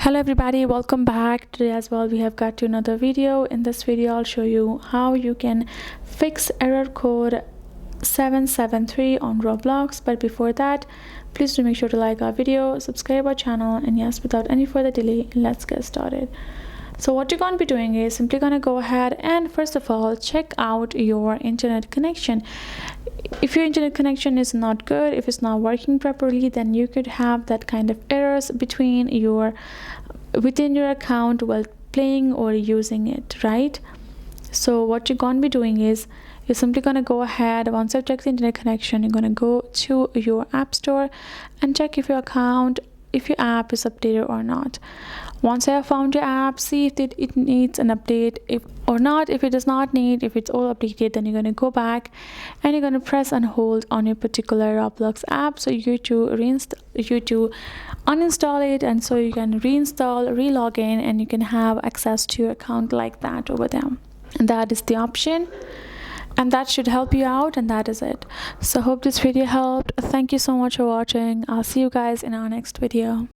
Hello everybody, welcome back. Today as well we have got to another video. In this video I'll show you how you can fix error code 773 on Roblox. But before that, please do make sure to like our video, subscribe our channel, and yes, without any further delay, let's get started. So what you're going to be doing is simply going to go ahead and first of all check out your internet connection. If your internet connection is not good, if it's not working properly, then you could have that kind of errors within your account while playing or using it, right? So what you're going to be doing is you're simply going to go ahead, once you've checked the internet connection, you're going to go to your app store and check if your app is updated or not. Once I have found your app, see if it needs an update or not. If it does not need, if it's all updated, then you're going to go back and you're going to press and hold on your particular Roblox app, so you to uninstall it, and so you can reinstall, re-log in, and you can have access to your account like that over there. And that is the option, and that should help you out, and that is it. So hope this video helped. Thank you so much for watching. I'll see you guys in our next video.